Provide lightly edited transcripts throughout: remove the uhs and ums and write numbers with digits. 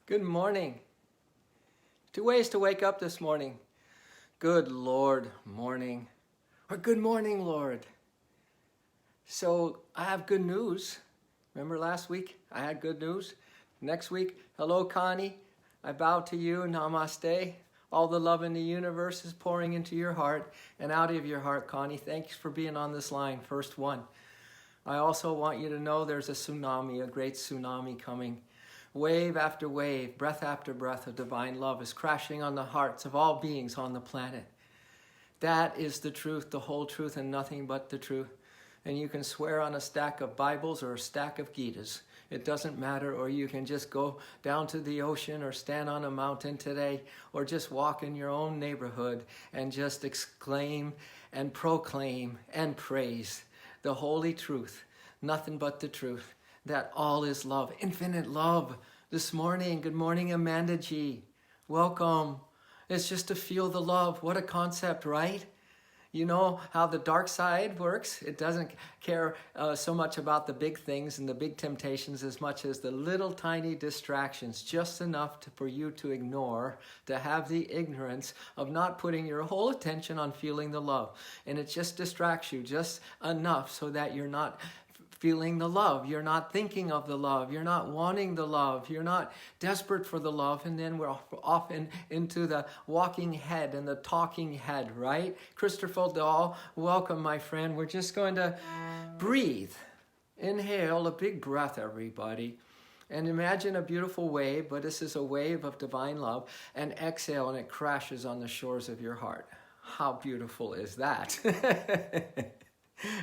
Good morning. Two ways to wake up this morning. Good Lord morning, or good morning, Lord. So I have good news. Remember last week I had good news? Next week, hello Connie, I bow to you, namaste. All the love in the universe is pouring into your heart and out of your heart, Connie. Thanks for being on this line, first one. I also want you to know there's a tsunami, a great tsunami coming. Wave after wave, breath after breath of divine love is crashing on the hearts of all beings on the planet. That is the truth, the whole truth, and nothing but the truth. And you can swear on a stack of Bibles or a stack of Gitas. It doesn't matter, or you can just go down to the ocean or stand on a mountain today, or just walk in your own neighborhood and just exclaim and proclaim and praise the holy truth, nothing but the truth. That all is love, infinite love. This morning, good morning, Amanda G. Welcome. It's just to feel the love. What a concept, right? You know how the dark side works? It doesn't care so much about the big things and the big temptations as much as the little tiny distractions, just enough for you to ignore, to have the ignorance of not putting your whole attention on feeling the love. And it just distracts you just enough so that you're not feeling the love, you're not thinking of the love, you're not wanting the love, you're not desperate for the love, and then we're off into the walking head and the talking head, right? Christopher Dahl, welcome, my friend. We're just going to breathe. Inhale, a big breath, everybody. And imagine a beautiful wave, but this is a wave of divine love. And exhale, and it crashes on the shores of your heart. How beautiful is that?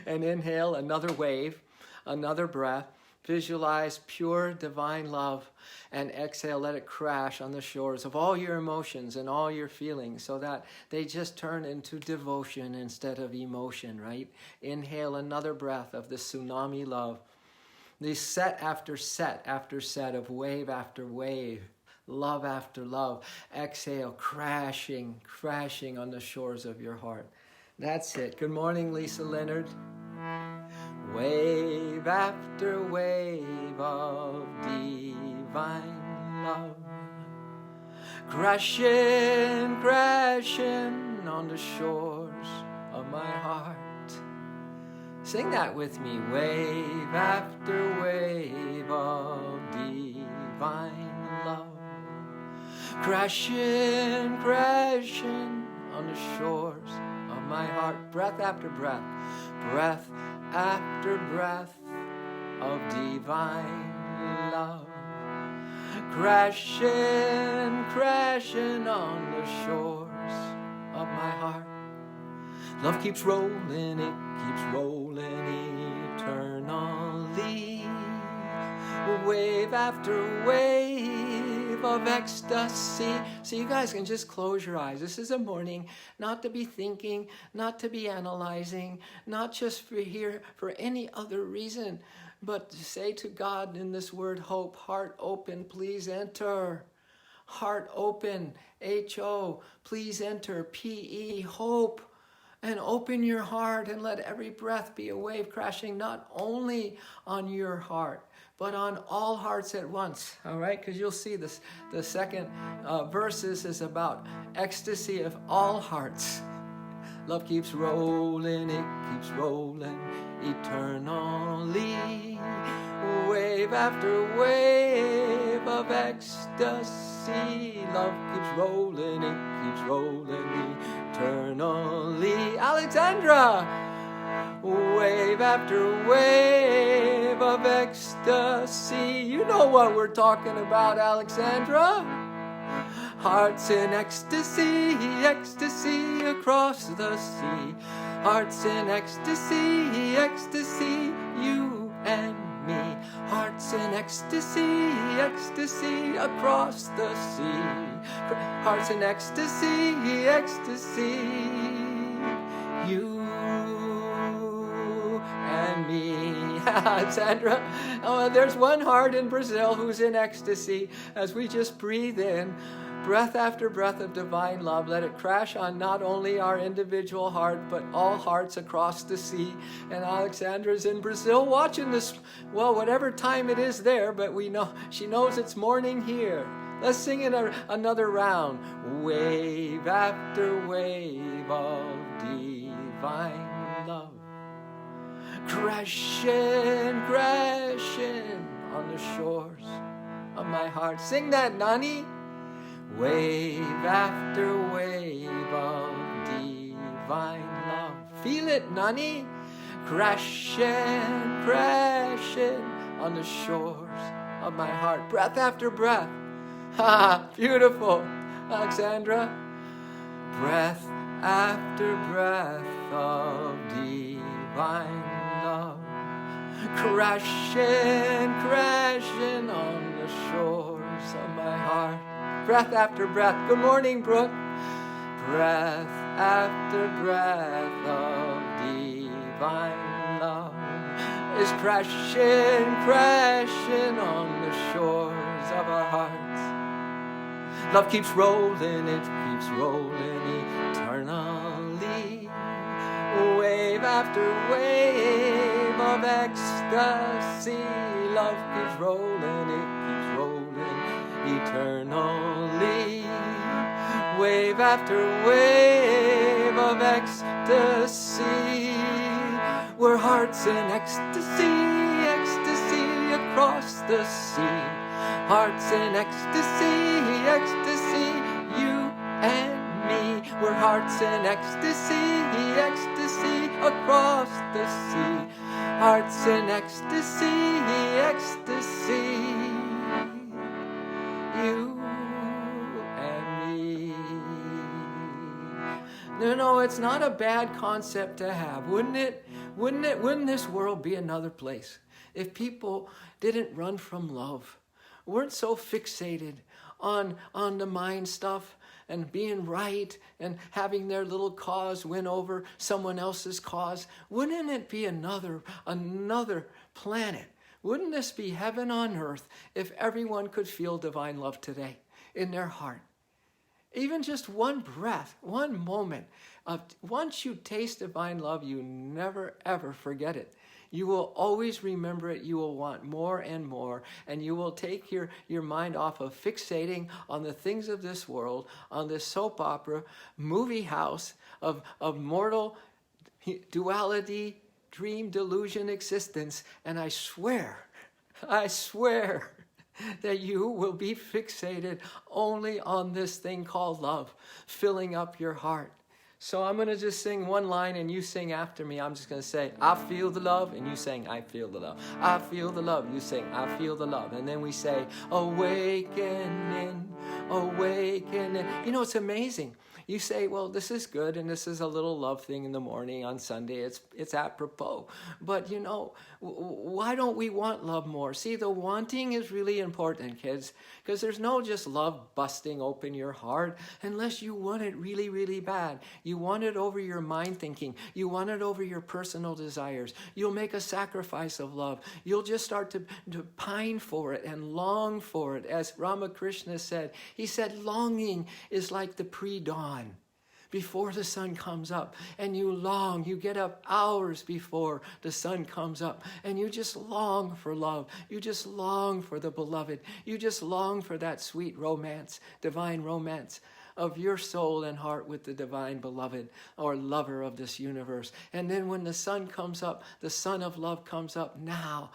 And inhale, another wave. Another breath, visualize pure divine love, and exhale, let it crash on the shores of all your emotions and all your feelings so that they just turn into devotion instead of emotion, right? Inhale another breath of the tsunami love. These set after set after set of wave after wave, love after love. Exhale, crashing on the shores of your heart. That's it. Good morning, Lisa Leonard. Wave after wave of divine love, crashing on the shores of my heart. Sing that with me. Wave after wave of divine love, crashing on the shores of my heart. Breath after breath, breath after breath of divine love, crashing on the shores of my heart. Love keeps rolling, it keeps rolling eternally. Wave after wave of ecstasy. So you guys can just close your eyes. This is a morning not to be thinking, not to be analyzing, not just for here for any other reason, but to say to God in this word hope, heart open, please enter. Heart open, H-O, please enter, P-E, hope. And open your heart and let every breath be a wave crashing not only on your heart, but on all hearts at once, all right? Because you'll see this, the second verses is about ecstasy of all hearts. Love keeps rolling, it keeps rolling eternally. Wave after wave of ecstasy. Love keeps rolling, it keeps rolling eternally. Alexandra! Wave after wave of ecstasy. You know what we're talking about, Alexandra. Hearts in ecstasy, ecstasy across the sea. Hearts in ecstasy, ecstasy, you and me. Hearts in ecstasy, ecstasy across the sea. Hearts in ecstasy, ecstasy, you and me. Sandra, there's one heart in Brazil who's in ecstasy as we just breathe in breath after breath of divine love. Let it crash on not only our individual heart, but all hearts across the sea. And Alexandra's in Brazil watching this, well, whatever time it is there, but we know she knows it's morning here. Let's sing it another round. Wave after wave of divine love, crashing, crashing on the shores of my heart. Sing that, Nani. Wave after wave of divine love. Feel it, Nani. Crashing, crashing on the shores of my heart. Breath after breath. Ha, beautiful, Alexandra. Breath after breath of divine love, crashing, crashing on the shores of my heart. Breath after breath. Good morning, Brooke. Breath after breath of divine love is crashing, crashing on the shores of our hearts. Love keeps rolling, it keeps rolling eternally. Wave after wave of ecstasy. Love keeps rolling, it keeps rolling eternally. Wave after wave of ecstasy. We're hearts in ecstasy, ecstasy across the sea. Hearts in ecstasy, ecstasy, you and me. We're hearts in ecstasy, ecstasy across the sea. Hearts in ecstasy, ecstasy, you and me. No, it's not a bad concept to have, wouldn't it? Wouldn't this world be another place if people didn't run from love? Weren't so fixated on the mind stuff and being right and having their little cause win over someone else's cause. Wouldn't it be another planet? Wouldn't this be heaven on earth if everyone could feel divine love today in their heart? Even just one breath, one moment of, once you taste divine love, you never ever forget it. You will always remember it. You will want more and more. And you will take your mind off of fixating on the things of this world, on this soap opera, movie house of mortal duality, dream, delusion, existence. And I swear that you will be fixated only on this thing called love, filling up your heart. So I'm going to just sing one line and you sing after me. I'm just going to say, I feel the love, and you sing, I feel the love. I feel the love, you sing, I feel the love. And then we say, awakening, awakening. You know, it's amazing. You say, well, this is good, and this is a little love thing in the morning on Sunday. It's apropos. But, you know, why don't we want love more? See, the wanting is really important, kids, because there's no just love busting open your heart unless you want it really, really bad. You want it over your mind thinking. You want it over your personal desires. You'll make a sacrifice of love. You'll just start to pine for it and long for it. As Ramakrishna said, he said, longing is like the pre-dawn. Before the sun comes up, and you long, you get up hours before the sun comes up, and you just long for love. You just long for the beloved. You just long for that sweet romance, divine romance of your soul and heart with the divine beloved or lover of this universe. And then when the sun comes up, the sun of love comes up, now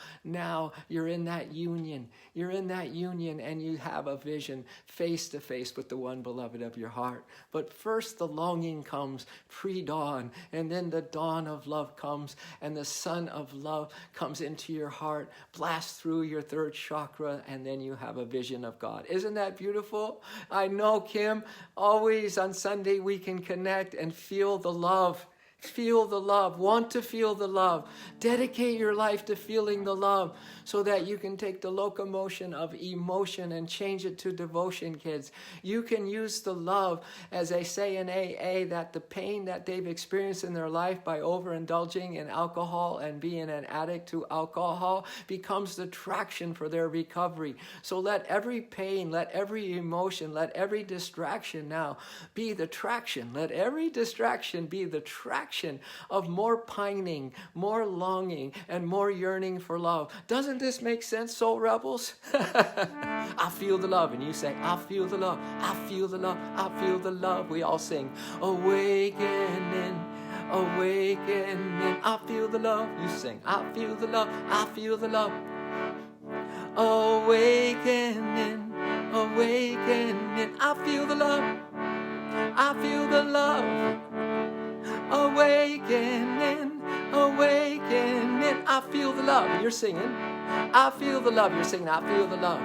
you're in that union. You're in that union, and you have a vision face to face with the one beloved of your heart. But first the longing comes pre-dawn, and then the dawn of love comes, and the sun of love comes into your heart, blasts through your third chakra, and then you have a vision of God. Isn't that beautiful? I know, Kim, always on Sunday we can connect and feel the love. Feel the love. Want to feel the love. Dedicate your life to feeling the love so that you can take the locomotion of emotion and change it to devotion, kids. You can use the love, as they say in AA, that the pain that they've experienced in their life by overindulging in alcohol and being an addict to alcohol becomes the traction for their recovery. So let every pain, let every emotion, let every distraction now be the traction. Let every distraction be the traction action of more pining, more longing, and more yearning for love. Doesn't this make sense, soul rebels? I feel the love. And you say, I feel the love. I feel the love. I feel the love. We all sing, awakening, awakening. I feel the love. You sing, I feel the love. I feel the love. Awakening, awakening. I feel the love. I feel the love. Awakening, awakening. I feel the love. You're singing, I feel the love. You're singing, I feel the love.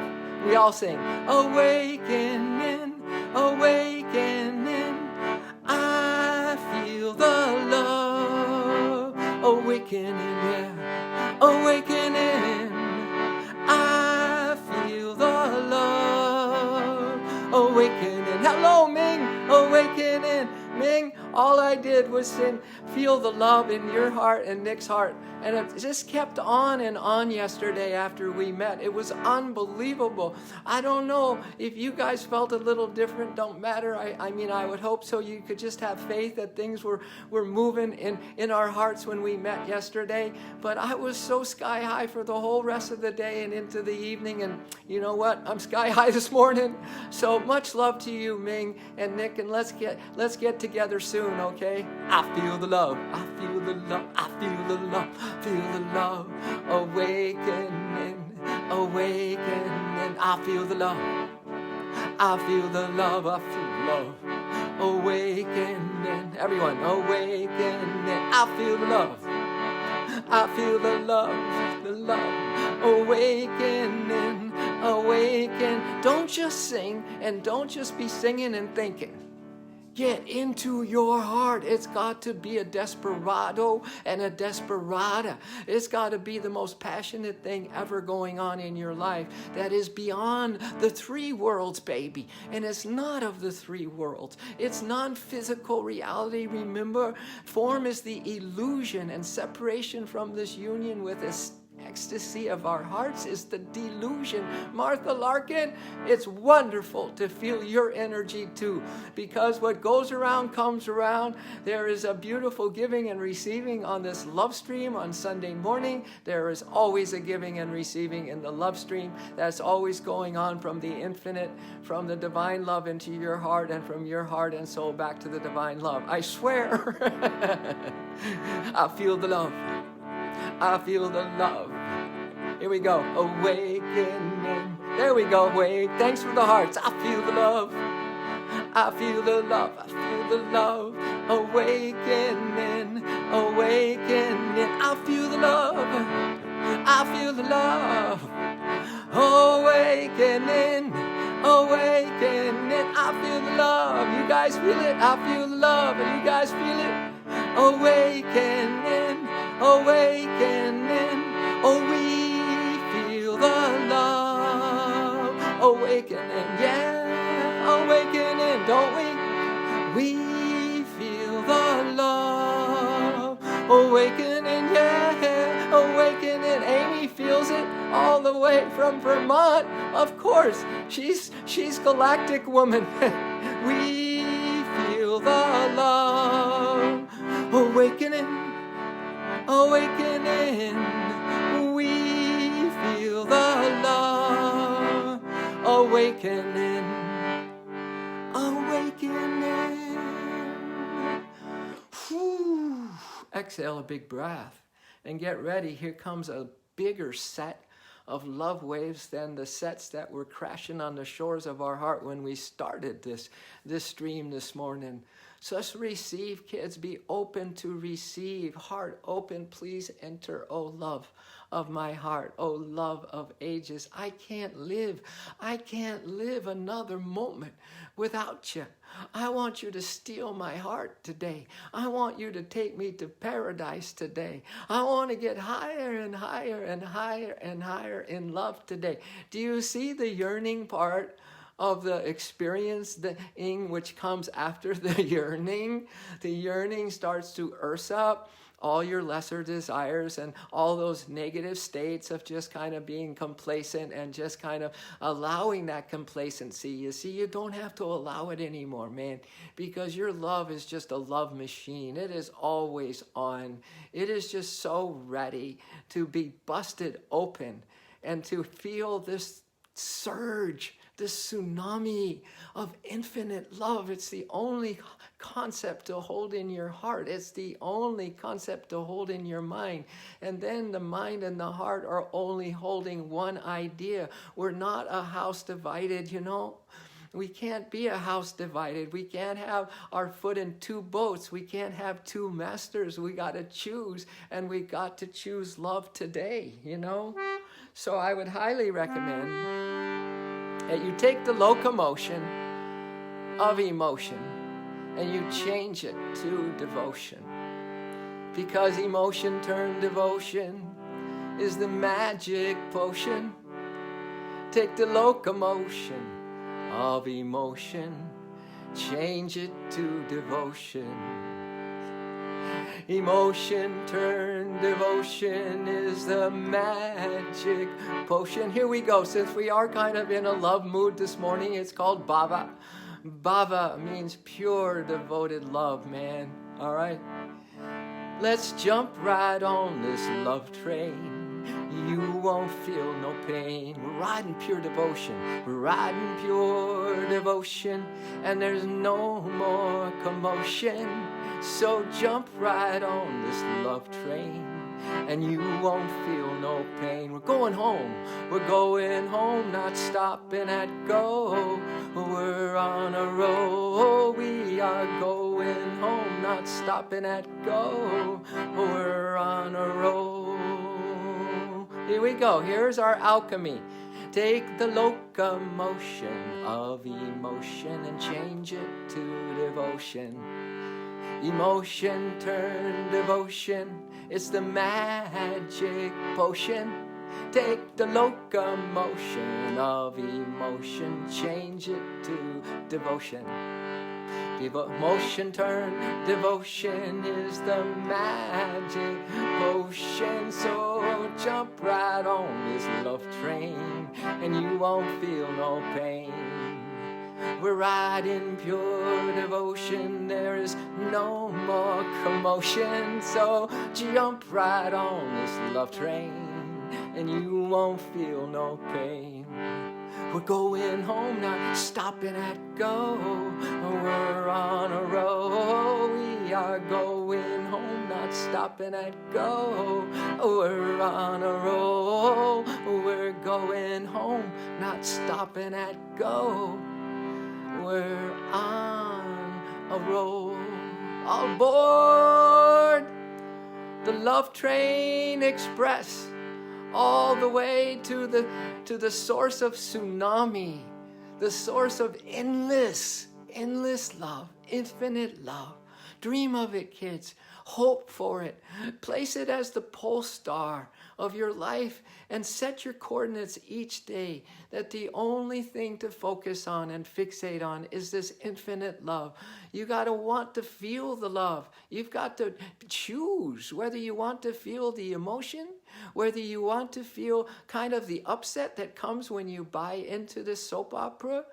We all sing, awakening, awakening. I feel the love. Awakening, yeah. Awakening. I feel the love. Awakening. Hello, Ming. Awakening. Ming, all I did was sing, feel the love in your heart and Nick's heart. And it just kept on and on yesterday after we met. It was unbelievable. I don't know if you guys felt a little different. Don't matter. I mean, I would hope so. You could just have faith that things were moving in our hearts when we met yesterday. But I was so sky high for the whole rest of the day and into the evening. And you know what? I'm sky high this morning. So much love to you, Ming and Nick. And let's get together soon, okay? I feel the love. I feel the love. I feel the love. Feel the love. Awakening, awakening. I feel the love. I feel the love. I feel love. Awakening. Everyone, awakening. I feel the love. I feel the love. The love. Awakening, awaken. Don't just sing and don't just be singing and thinking. Get into your heart. It's got to be a desperado and a desperada. It's got to be the most passionate thing ever going on in your life that is beyond the three worlds, baby. And it's not of the three worlds. It's non-physical reality. Remember, form is the illusion, and separation from this union with this ecstasy of our hearts is the delusion. Martha Larkin, it's wonderful to feel your energy too, because what goes around comes around. There is a beautiful giving and receiving on this love stream on Sunday morning. There is always a giving and receiving in the love stream. That's always going on from the infinite, from the divine love into your heart, and from your heart and soul back to the divine love. I swear. I feel the love. I feel the love. Here we go. Awakening. There we go. Wait. Thanks for the hearts. I feel the love. I feel the love. I feel the love. Awakening. Awakening. I feel the love. I feel the love. Awakening. Awakening. I feel the love. You guys feel it? I feel the love. And you guys feel it? Awakening. Awakening, oh, we feel the love. Awakening, yeah, awakening, don't we? We feel the love. Awakening, yeah, awakening. Amy feels it all the way from Vermont. Of course, she's galactic woman. We feel the love. Awakening. Awakening, we feel the love. Awakening, awakening. Whew. Exhale a big breath and get ready. Here comes a bigger set of love waves than the sets that were crashing on the shores of our heart when we started this stream this morning. So let's receive, kids. Be open to receive. Heart open. Please enter, oh love of my heart. Oh love of ages. I can't live another moment without you. I want you to steal my heart today. I want you to take me to paradise today. I want to get higher and higher and higher and higher in love today. Do you see the yearning part of the experience, the ing which comes after the yearning? The yearning starts to Ursa. all your lesser desires and all those negative states of just kind of being complacent and just kind of allowing that complacency. You see, you don't have to allow it anymore, man, because your love is just a love machine. It is always on. It is just so ready to be busted open and to feel this surge, this tsunami of infinite love. It's the only concept to hold in your heart. It's the only concept to hold in your mind. And then the mind and the heart are only holding one idea. We're not a house divided, you know. We can't be a house divided. We can't have our foot in two boats. We can't have two masters. We got to choose, and we got to choose love today, you know. So I would highly recommend that you take the locomotion of emotion and you change it to devotion. Because emotion turned devotion is the magic potion. Take the locomotion of emotion, change it to devotion. Emotion turned devotion is the magic potion. Here we go. Since we are kind of in a love mood this morning, it's called Bhava. Bhava means pure, devoted love, man. All right? Let's jump right on this love train. You won't feel no pain. We're riding pure devotion. We're riding pure devotion. And there's no more commotion. So jump right on this love train, and you won't feel no pain. We're going home. We're going home, not stopping at go. We're on a roll. We are going home, not stopping at go. We're on a roll. Here we go. Here's our alchemy. Take the locomotion of emotion and change it to devotion. Emotion turned devotion, it's the magic potion. Take the locomotion of emotion, change it to devotion. Emotion turned devotion is the magic potion. So jump right on this love train, and you won't feel no pain. We're riding pure devotion, there is no more commotion. So jump right on this love train, and you won't feel no pain. We're going home, not stopping at go. We're on a roll. We are going home, not stopping at go. We're on a roll. We're going home, not stopping at go. We're on a roll. Aboard the Love Train Express, all the way to the source of tsunami, the source of endless love, infinite love. Dream of it, kids. Hope for it. Place it as the pole star of your life and set your coordinates each day that the only thing to focus on and fixate on is this infinite love. You got to want to feel the love. You've got to choose whether you want to feel the emotion, whether you want to feel kind of the upset that comes when you buy into this soap opera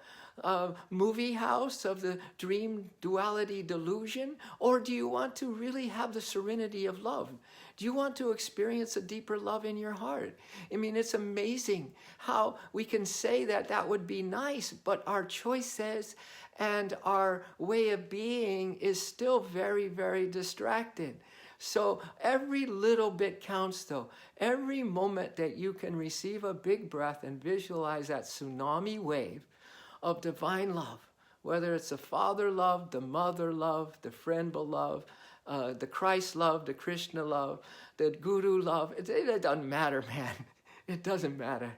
movie house of the dream duality delusion, or do you want to really have the serenity of love? Do you want to experience a deeper love in your heart? I mean, it's amazing how we can say that that would be nice, but our choices and our way of being is still very, very distracted. So every little bit counts, though. Every moment that you can receive a big breath and visualize that tsunami wave of divine love, whether it's the Father love, the Mother love, the friend beloved, the Christ love, the Krishna love, the Guru love. It doesn't matter, man. It doesn't matter.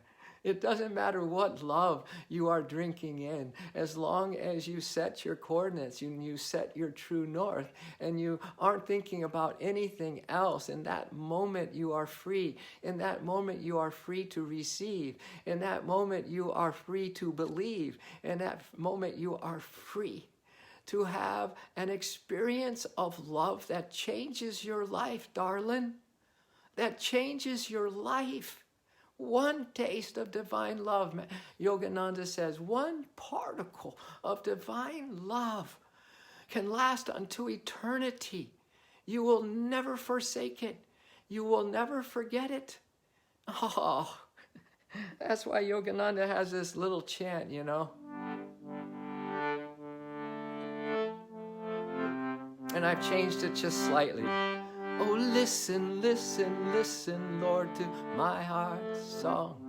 It doesn't matter what love you are drinking in, as long as you set your coordinates, you set your true north, and you aren't thinking about anything else. In that moment, you are free. In that moment, you are free to receive. In that moment, you are free to believe. In that moment, you are free to have an experience of love that changes your life, darling. That changes your life. One taste of divine love. Yogananda says, one particle of divine love can last unto eternity. You will never forsake it. You will never forget it. Oh, that's why Yogananda has this little chant, you know. And I've changed it just slightly. Oh, listen, listen, listen, Lord, to my heart's song.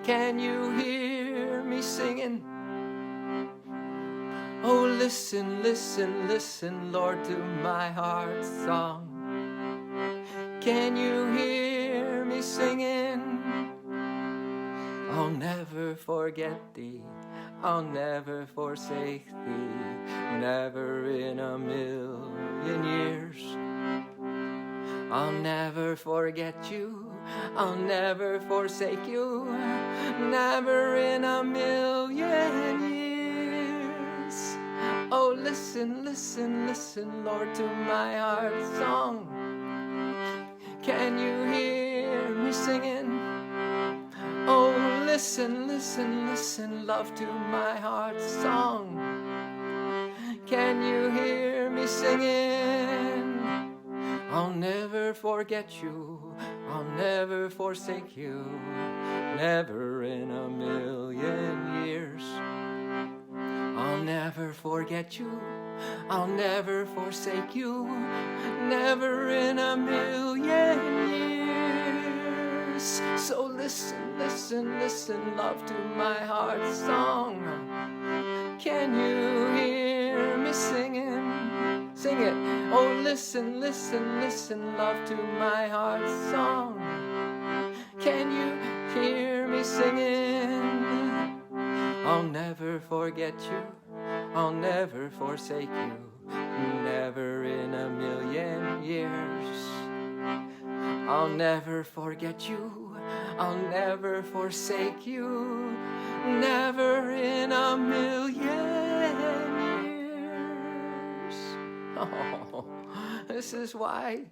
Can you hear me singing? Oh, listen, listen, listen, Lord, to my heart's song. Can you hear me singing? I'll never forget thee. I'll never forsake thee. Never in a million years. I'll never forget you. I'll never forsake you. Never in a million years. Oh, listen, listen, listen, Lord, to my heart's song. Can you hear me singing? Oh, listen, listen, listen, love, to my heart's song. Can you hear me singing? I'll never forget you. I'll never forsake you. Never in a million years. I'll never forget you. I'll never forsake you. Never in a million years. So listen, listen, listen, love, to my heart's song. Can you hear me singing? Sing it. Oh, listen, listen, listen, love, to my heart's song. Can you hear me singing? I'll never forget you. I'll never forsake you. Never in a million years. I'll never forget you. I'll never forsake you. Never in a million years. Oh, this is why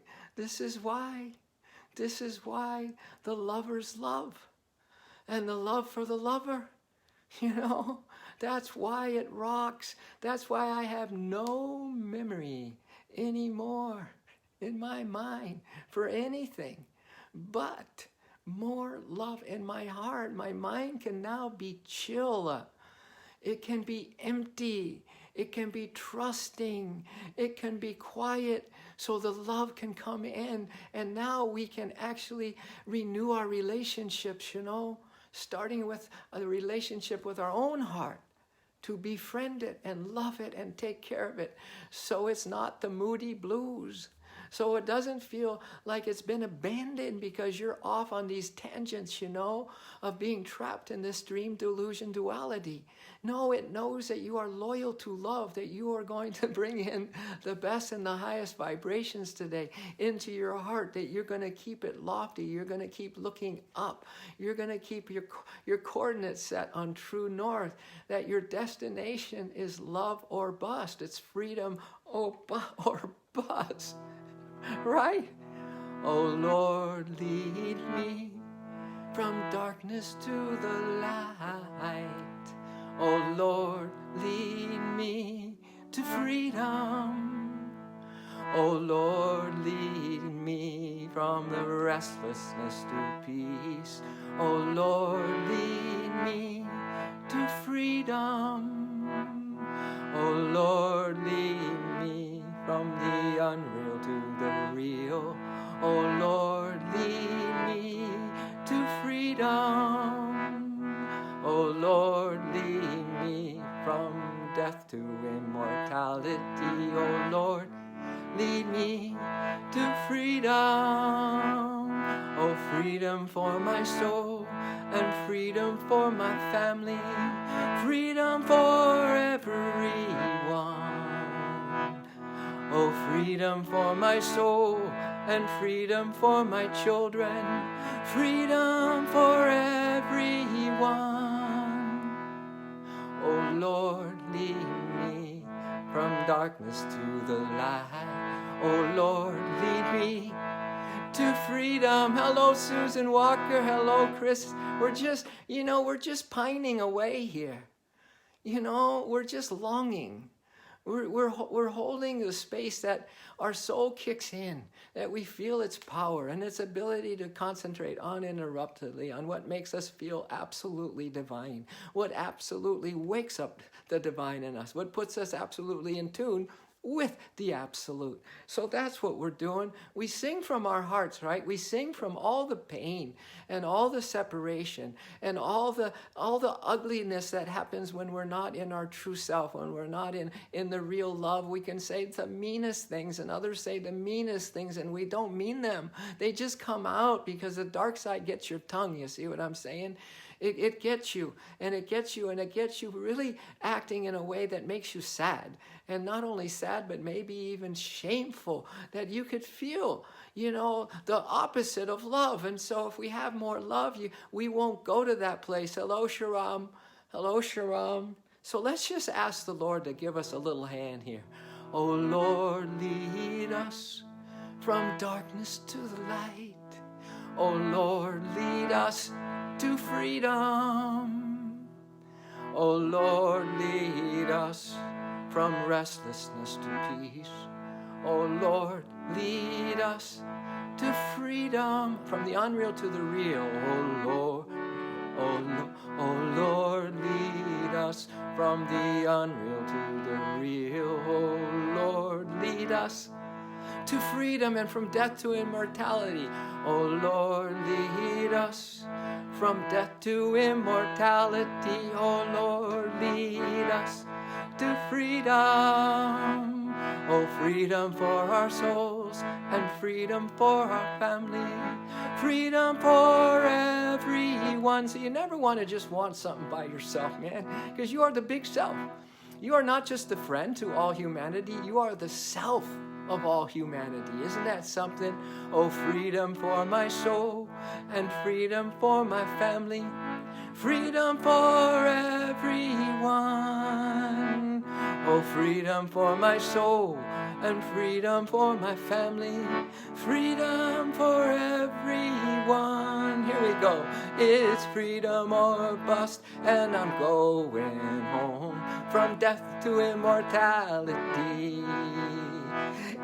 the lovers love, and the love for the lover, you know, that's why it rocks. That's why I have no memory anymore in my mind for anything but more love in my heart. My mind can now be chill. It can be empty. It can be trusting. It can be quiet, so the love can come in. And now we can actually renew our relationships, you know, starting with a relationship with our own heart, to befriend it and love it and take care of it, so it's not the moody blues. So it doesn't feel like it's been abandoned because you're off on these tangents, you know, of being trapped in this dream delusion duality. No, it knows that you are loyal to love, that you are going to bring in the best and the highest vibrations today into your heart, that you're going to keep it lofty, you're going to keep looking up, you're going to keep your coordinates set on true north, that your destination is love or bust. It's freedom or bust. Right? Oh Lord, lead me from darkness to the light. Oh Lord, lead me to freedom. Oh Lord, lead me from the restlessness to peace. Oh Lord, lead me to freedom. Oh Lord, lead me from the unreal to the real. Oh Lord, lead me to freedom. Oh Lord, lead me from death to immortality. Oh Lord, lead me to freedom. Oh, freedom for my soul and freedom for my family. Freedom for everyone. Oh, freedom for my soul and freedom for my children. Freedom for everyone. Oh Lord, lead me darkness to the light. Oh Lord, lead me to freedom. Hello, Susan Walker. Hello, Chris. We're just pining away here. We're just longing. We're holding the space that our soul kicks in, that we feel its power and its ability to concentrate uninterruptedly on what makes us feel absolutely divine, what absolutely wakes up the divine in us, what puts us absolutely in tune with the absolute. So that's what we're doing. We sing from our hearts, right? We sing from all the pain and all the separation and all the ugliness that happens when we're not in our true self, when we're not in the real love. We can say the meanest things and others say the meanest things, and we don't mean them. They just come out because the dark side gets your tongue. You see what I'm saying? It gets you, and it gets you, and it gets you really acting in a way that makes you sad. And not only sad, but maybe even shameful, that you could feel, the opposite of love. And so if we have more love, we won't go to that place. Hello, Sharam. Hello, Sharam. So let's just ask the Lord to give us a little hand here. Oh, Lord, lead us from darkness to the light. Oh, Lord, lead us to freedom. Oh Lord, lead us from restlessness to peace. Oh Lord, lead us to freedom, from the unreal to the real. Oh Lord, lead us from the unreal to the real. Oh Lord, lead us to freedom and from death to immortality. Oh Lord, lead us from death to immortality. Oh Lord, lead us to freedom. Oh, freedom for our souls and freedom for our family. Freedom for everyone. So you never want to just want something by yourself, man, because you are the big self. You are not just the friend to all humanity. You are the self of all humanity. Isn't that something? Oh, freedom for my soul and freedom for my family. Freedom for everyone. Oh, freedom for my soul and freedom for my family. Freedom for everyone. Here we go. It's freedom or bust, and I'm going home from death to immortality.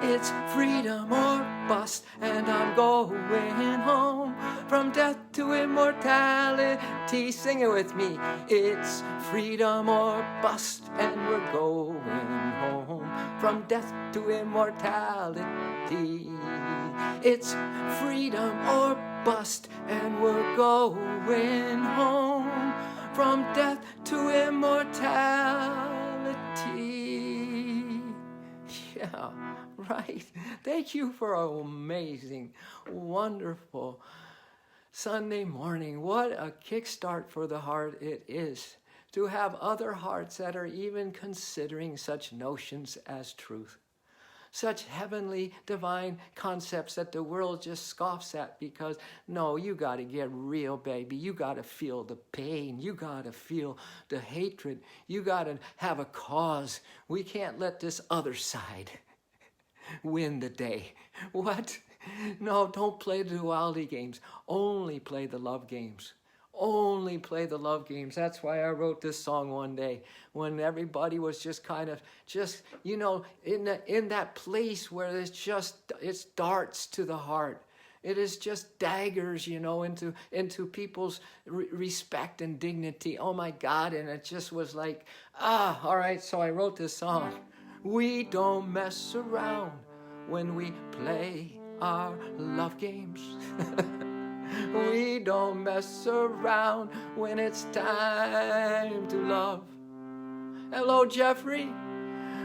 It's freedom or bust, and I'm going home from death to immortality. Sing it with me. It's freedom or bust, and we're going home from death to immortality. It's freedom or bust, and we're going home from death to immortality. Yeah. Right. Thank you for an amazing, wonderful Sunday morning. What a kickstart for the heart it is to have other hearts that are even considering such notions as truth. Such heavenly, divine concepts that the world just scoffs at because, no, you got to get real, baby. You got to feel the pain. You got to feel the hatred. You got to have a cause. We can't let this other side win the day. What? No, don't play the duality games. Only play the love games. Only play the love games. That's why I wrote this song one day when everybody was just kind of in that place where it's darts to the heart. It is just daggers, into people's respect and dignity. Oh my God. And it just was like, all right. So I wrote this song. We don't mess around when we play our love games. We don't mess around when it's time to love. Hello, Jeffrey.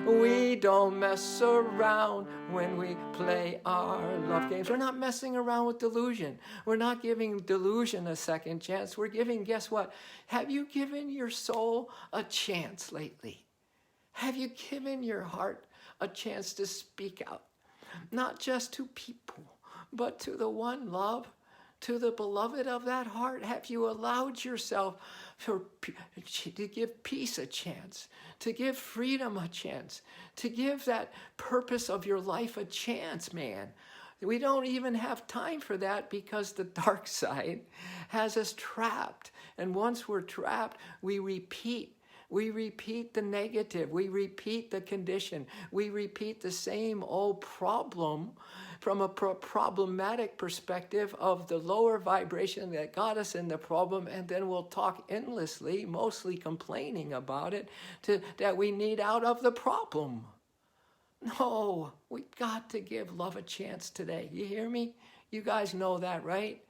We don't mess around when we play our love games. We're not messing around with delusion. We're not giving delusion a second chance. We're giving, guess what? Have you given your soul a chance lately? Have you given your heart a chance to speak out? Not just to people, but to the one love to the beloved of that heart? Have you allowed yourself to give peace a chance, to give freedom a chance, to give that purpose of your life a chance, man? We don't even have time for that because the dark side has us trapped. And once we're trapped, we repeat the negative. We repeat the condition. We repeat the same old problem from a problematic perspective of the lower vibration that got us in the problem. And then we'll talk endlessly, mostly complaining about it, that we need out of the problem. No, we've got to give love a chance today. You hear me? You guys know that, right?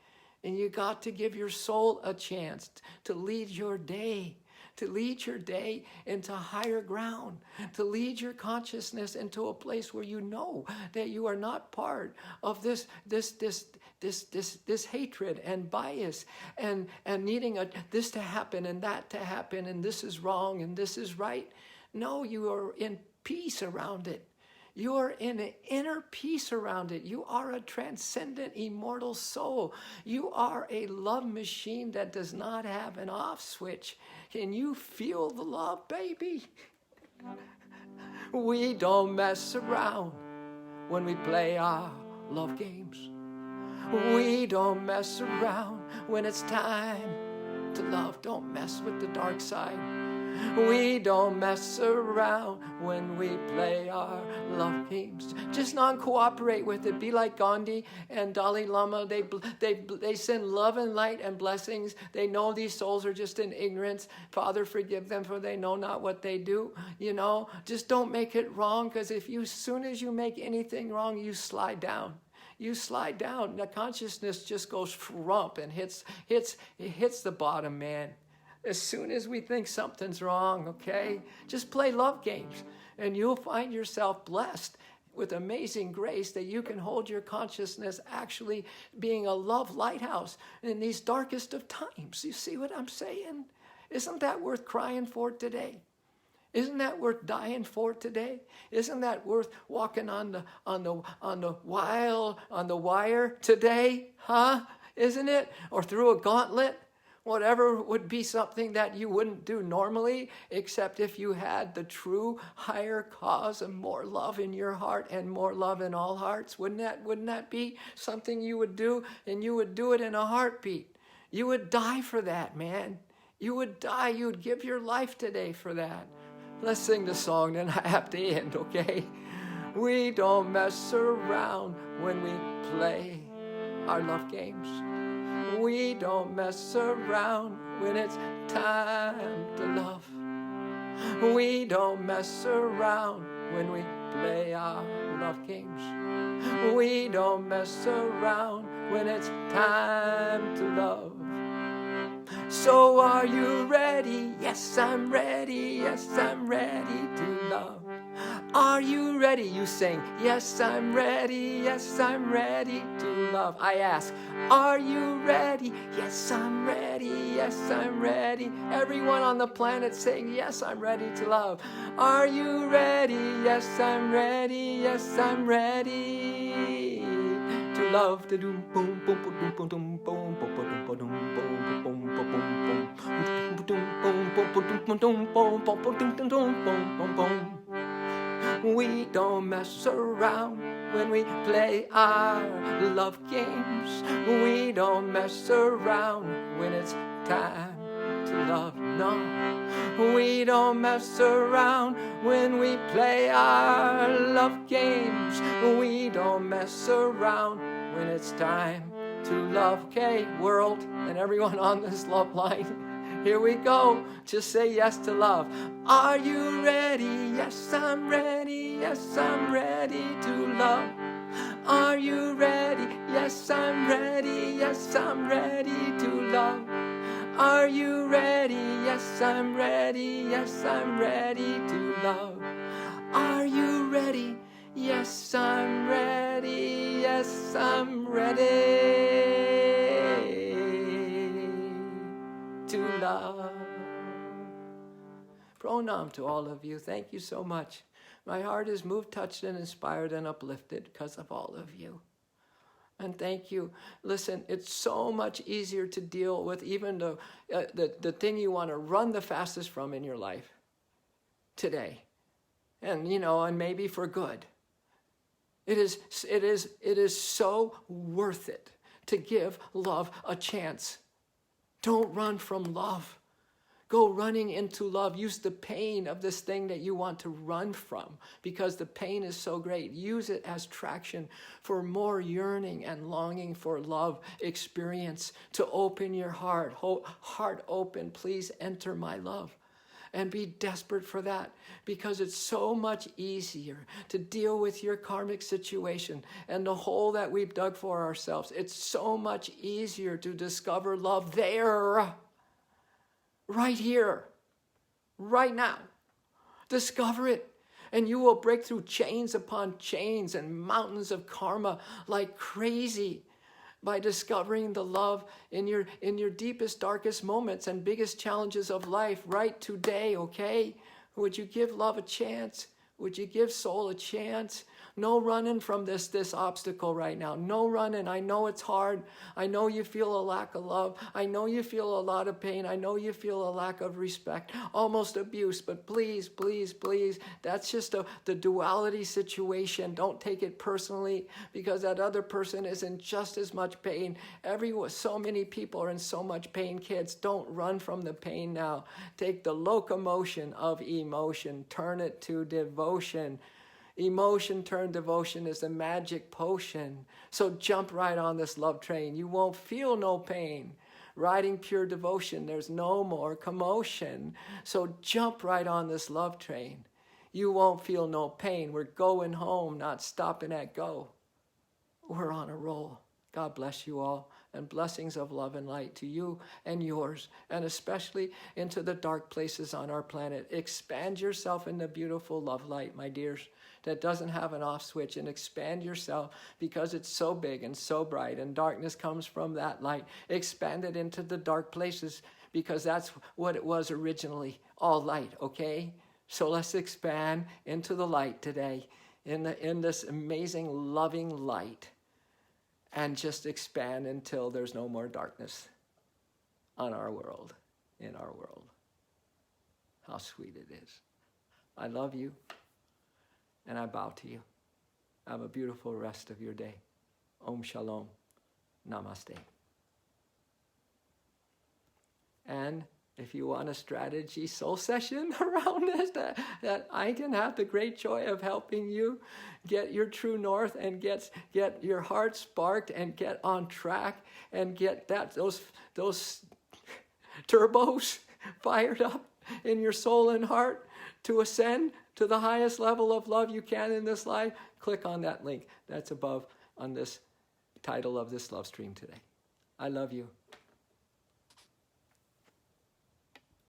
And you got to give your soul a chance to lead your day, into higher ground, to lead your consciousness into a place where you know that you are not part of this hatred and bias and needing this to happen and that to happen and this is wrong and this is right. No, you are in peace around it. You are in an inner peace around it. You are a transcendent, immortal soul. You are a love machine that does not have an off switch. Can you feel the love, baby? We don't mess around when we play our love games. We don't mess around when it's time to love. Don't mess with the dark side. We don't mess around when we play our love games. Just non-cooperate with it. Be like Gandhi and Dalai Lama. They send love and light and blessings. They know these souls are just in ignorance. Father, forgive them, for they know not what they do. You know, just don't make it wrong, because as soon as you make anything wrong, you slide down. You slide down. The consciousness just goes frump and hits the bottom, man. As soon as we think something's wrong, okay, just play love games and you'll find yourself blessed with amazing grace that you can hold your consciousness actually being a love lighthouse in these darkest of times. You see what I'm saying? Isn't that worth crying for today? Isn't that worth dying for today? Isn't that worth walking on the wire today? Huh? Isn't it? Or through a gauntlet? Whatever would be something that you wouldn't do normally, except if you had the true higher cause and more love in your heart and more love in all hearts. Wouldn't that be something you would do? And you would do it in a heartbeat. You would die for that, man. You would die. You would give your life today for that. Let's sing the song, then I have to end, okay? We don't mess around when we play our love games. We don't mess around when it's time to love. We don't mess around when we play our love games. We don't mess around when it's time to love. So are you ready? Yes, I'm ready. Yes, I'm ready to love. Are you ready? You sing, yes, I'm ready. Yes, I'm ready to love. I ask, are you ready? Yes, I'm ready. Yes, I'm ready. Everyone on the planet saying, yes, I'm ready to love. Are you ready? Yes, I'm ready. Yes, I'm ready to love. We don't mess around when we play our love games. We don't mess around when it's time to love. No, we don't mess around when we play our love games. We don't mess around when it's time to love. Okay, world and everyone on this love line. Here we go. Just say yes to love. Are you ready? Yes, I'm ready. Yes, I'm ready to love. Are you ready? Yes, I'm ready. Yes, I'm ready to love. Are you ready? Yes, I'm ready. Yes, I'm ready to love. Are you ready? Yes, I'm ready. Yes, I'm ready to love. Pranam to all of you. Thank you so much. My heart is moved, touched, and inspired and uplifted because of all of you. And thank you. Listen, it's so much easier to deal with even the thing you want to run the fastest from in your life today. And, and maybe for good. It is so worth it to give love a chance. Don't run from love. Go running into love. Use the pain of this thing that you want to run from because the pain is so great. Use it as traction for more yearning and longing for love experience, to open your heart. Heart open, please enter my love. And be desperate for that, because it's so much easier to deal with your karmic situation and the hole that we've dug for ourselves. It's so much easier to discover love there, right here, right now. Discover it, and you will break through chains upon chains and mountains of karma like crazy, by discovering the love in your deepest, darkest moments and biggest challenges of life right today, okay? Would you give love a chance? Would you give soul a chance? No running from this obstacle right now. No running. I know it's hard. I know you feel a lack of love. I know you feel a lot of pain. I know you feel a lack of respect, almost abuse. But please, please, please, that's just the duality situation. Don't take it personally, because that other person is in just as much pain. So many people are in so much pain, kids. Don't run from the pain now. Take the locomotion of emotion. Turn it to devotion. Emotion turned devotion is a magic potion. So jump right on this love train. You won't feel no pain. Riding pure devotion, there's no more commotion. So jump right on this love train. You won't feel no pain. We're going home, not stopping at go. We're on a roll. God bless you all, and blessings of love and light to you and yours, and especially into the dark places on our planet. Expand yourself in the beautiful love light, my dears, that doesn't have an off switch, and expand yourself because it's so big and so bright, and darkness comes from that light. Expand it into the dark places because that's what it was originally, all light, okay? So let's expand into the light today, in this amazing, loving light, and just expand until there's no more darkness on our world, in our world. How sweet it is. I love you, and I bow to you. Have a beautiful rest of your day. Om Shalom. Namaste. And if you want a strategy soul session around this, that I can have the great joy of helping you get your true north and get your heart sparked and get on track and get those turbos fired up in your soul and heart to ascend to the highest level of love you can in this life, click on that link that's above on this title of this love stream today. I love you.